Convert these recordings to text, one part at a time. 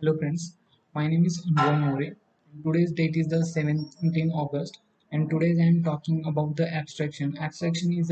Hello friends, my name is Anubhav More. Today's date is the 17th August, and today I am talking about the abstraction. Abstraction is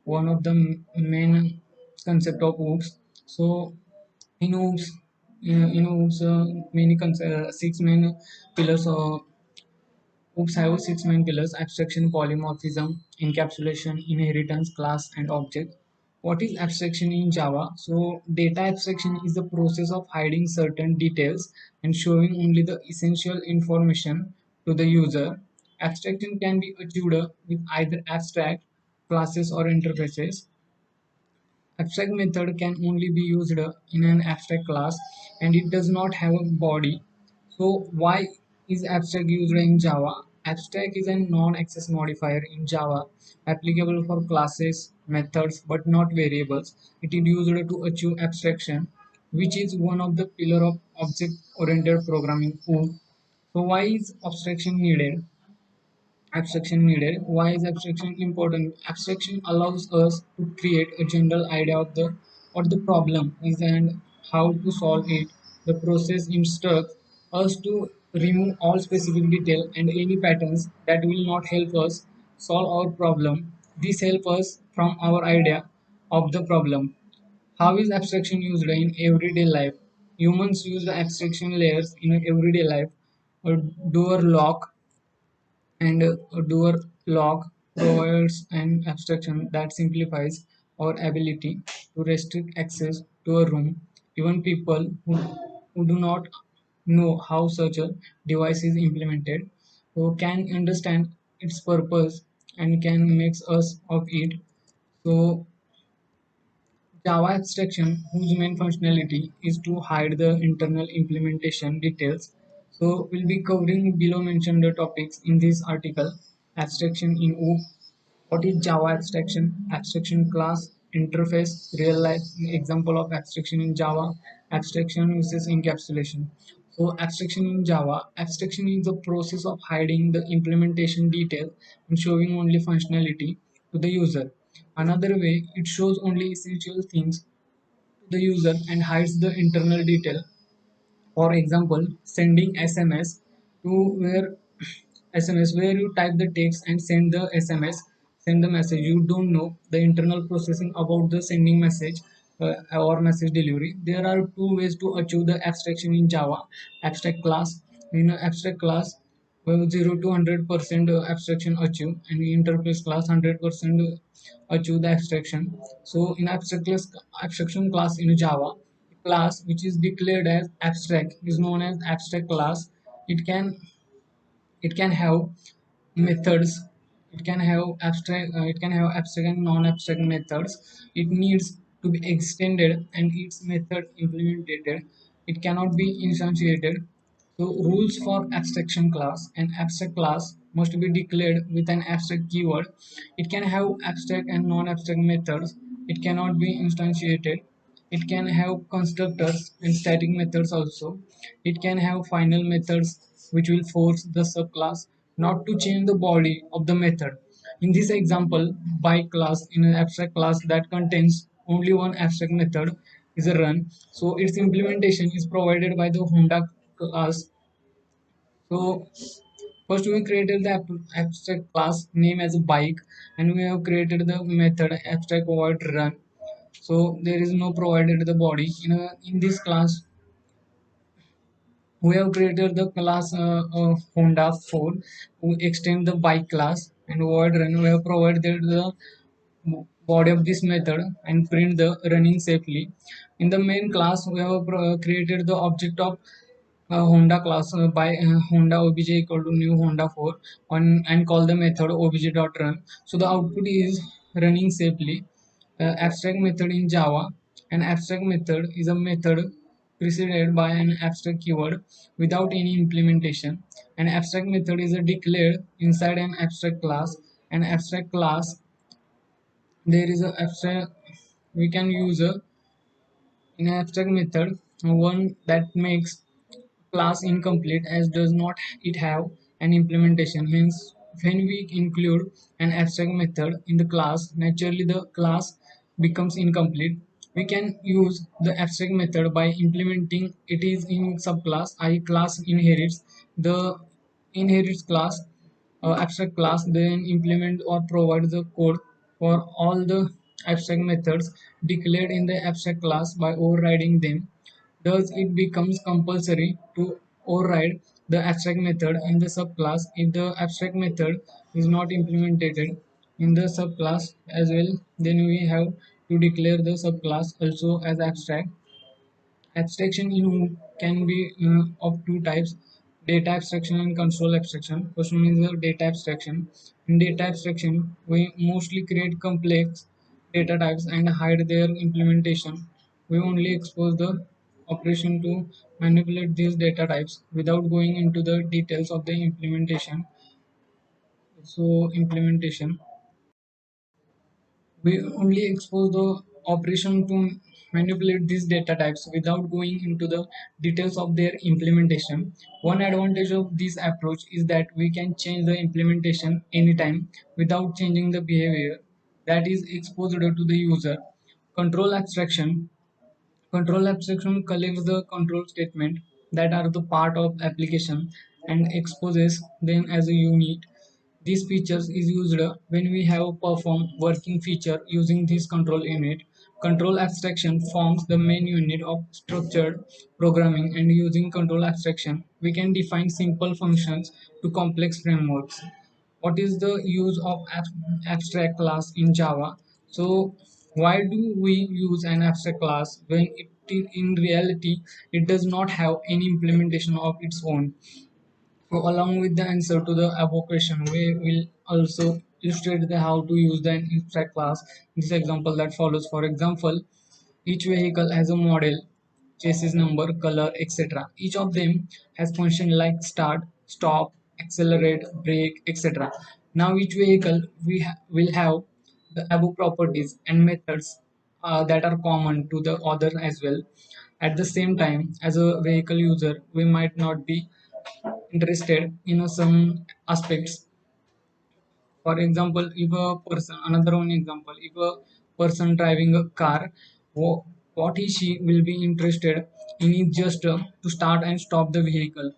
one of the main concept of OOPS. So in OOPS, many six main pillars. OOPS have six main pillars: abstraction, polymorphism, encapsulation, inheritance, class, and object. What is abstraction in Java? So data abstraction is the process of hiding certain details and showing only the essential information to the user. Abstraction can be achieved with either abstract classes or interfaces. Abstract method can only be used in an abstract class and it does not have a body. So why is abstract used in Java? Abstract is a non-access modifier in Java applicable for classes, methods but not variables. It is used to achieve abstraction, which is one of the pillar of object-oriented programming. So why is abstraction needed? Why is abstraction important? Abstraction allows us to create a general idea of the what the problem is and how to solve it. The process instructs us to remove all specific detail and any patterns that will not help us solve our problem. This helps us from our idea of the problem. How is abstraction used in everyday life? Humans use the abstraction layers in everyday life. A door lock and Doer lock provides an abstraction that simplifies our ability to restrict access to a room. Even people who do not know how such a device is implemented who can understand its purpose and can make us of it. So Java abstraction, whose main functionality is to hide the internal implementation details. So we'll be covering below mentioned topics in this article. Abstraction in OOP. What is Java abstraction? Abstraction class, interface, real life example of abstraction in Java. Abstraction uses encapsulation. So abstraction in Java, abstraction is the process of hiding the implementation detail and showing only functionality to the user. Another way, it shows only essential things to the user and hides the internal detail. For example, sending SMS to where SMS where you type the text and send the SMS, send the message. You don't know the internal processing about the sending message or message delivery. There are two ways to achieve the abstraction in Java. Abstract class. In an abstract class, we have 0 to 100% abstraction achieved, and in interface class 100% achieve the abstraction. So in abstraction class in Java, class which is declared as abstract is known as abstract class. It can it can have methods. It can have abstract and non-abstract methods. It needs to be extended and its method implemented. It cannot be instantiated. So rules for abstraction class: an abstract class must be declared with an abstract keyword. It can have abstract and non-abstract methods. It cannot be instantiated. It can have constructors and static methods also. It can have final methods which will force the subclass not to change the body of the method. In this example, by class in an abstract class that contains only one abstract method is a run. So its implementation is provided by the Honda class. So first we created the abstract class name as a bike, and we have created the method abstract void run. So there is no provided the body in this class. We have created the class Honda 4. We extend the bike class and void run. We have provided the body of this method and print the running safely. In the main class, we have created the object of Honda class by Honda obj equal to new Honda 4 on and call the method obj.run. So the output is running safely. Abstract method in Java. An abstract method is a method preceded by an abstract keyword without any implementation. An abstract method is declared inside an abstract class. An abstract class, there is a abstract we can use in an abstract method one that makes class incomplete as does not it have an implementation. Hence, when we include an abstract method in the class, naturally the class becomes incomplete. We can use the abstract method by implementing it is in subclass. I class inherits the inherits class abstract class, then implement or provide the code for all the abstract methods declared in the abstract class by overriding them. Thus, it becomes compulsory to override the abstract method in the subclass if the abstract method is not implemented in the subclass as well. Then we have to declare the subclass also as abstract. Abstraction in can be of two types: data abstraction and control abstraction. First one is the data abstraction. In data abstraction, we mostly create complex data types and hide their implementation. We only expose the operation to manipulate these data types without going into the details of the implementation. So, implementation. We only expose the operation to manipulate these data types without going into the details of their implementation. One advantage of this approach is that we can change the implementation anytime without changing the behavior that is exposed to the user. Control abstraction. Control abstraction collects the control statement that are the part of application and exposes them as a unit. These features is used when we have performed working feature using this control unit. Control abstraction forms the main unit of structured programming, and using control abstraction we can define simple functions to complex frameworks. What is the use of abstract class in Java? So why do we use an abstract class when in reality it does not have any implementation of its own? So along with the answer to the above question, we will also illustrate the how to use the abstract class. This example that follows. For example, each vehicle has a model, chassis number, color, etc. Each of them has function like start, stop, accelerate, brake, etc. Now each vehicle will have the above properties and methods that are common to the other as well. At the same time, as a vehicle user, we might not be interested in some aspects. For example, if a person, another one example, if a person driving a car, what he she will be interested in is just to start and stop the vehicle,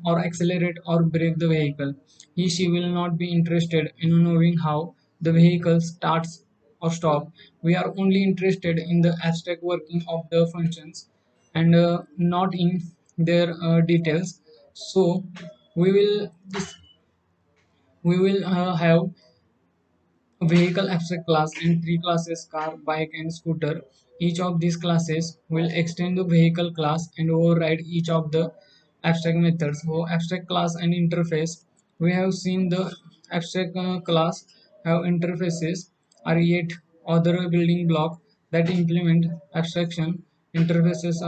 or accelerate or brake the vehicle. He she will not be interested in knowing how the vehicle starts or stop. We are only interested in the abstract working of the functions and not in their details. So we will have vehicle abstract class and three classes: car, bike, and scooter. Each of these classes will extend the vehicle class and override each of the abstract methods. For abstract class and interface, we have seen the abstract class have interfaces are yet other building block that implement abstraction. Interfaces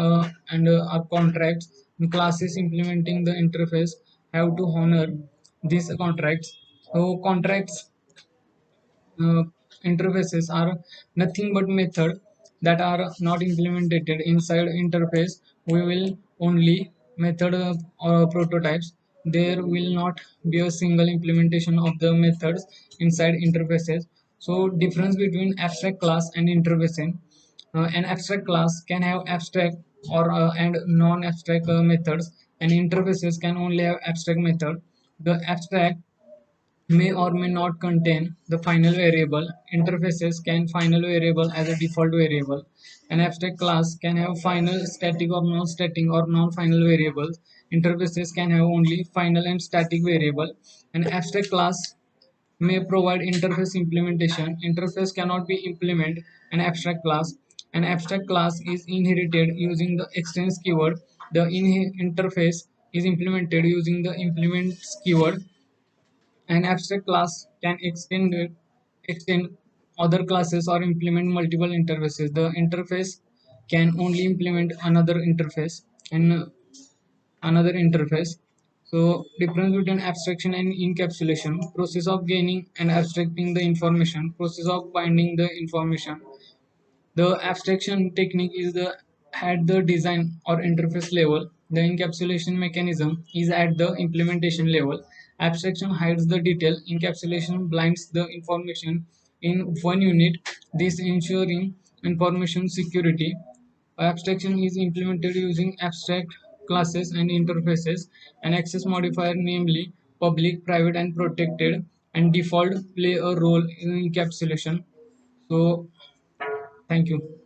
and are contracts. Classes implementing the interface have to honor these contracts. So contracts uh, interfaces are nothing but method that are not implemented inside interface. We will only method or prototypes. There will not be a single implementation of the methods inside interfaces. So difference between abstract class and interfacing: an abstract class can have abstract or and non-abstract methods, and interfaces can only have abstract method. The abstract may or may not contain the final variable. Interfaces can final variable as a default variable. An abstract class can have final, static or non-static or non-final variables. Interfaces can have only final and static variable. An abstract class may provide interface implementation. Interface cannot be implement an abstract class. An abstract class is inherited using the extends keyword. The interface is implemented using the implements keyword. An abstract class can extend other classes or implement multiple interfaces. The interface can only implement and another interface. So difference between abstraction and encapsulation: process of gaining and abstracting the information, process of binding the information. The abstraction technique is the at the design or interface level. The encapsulation mechanism is at the implementation level. Abstraction hides the detail. Encapsulation blinds the information in one unit. This ensuring information security. Abstraction is implemented using abstract classes and interfaces. An access modifier, namely public, private, and protected, and default, play a role in encapsulation. So, thank you.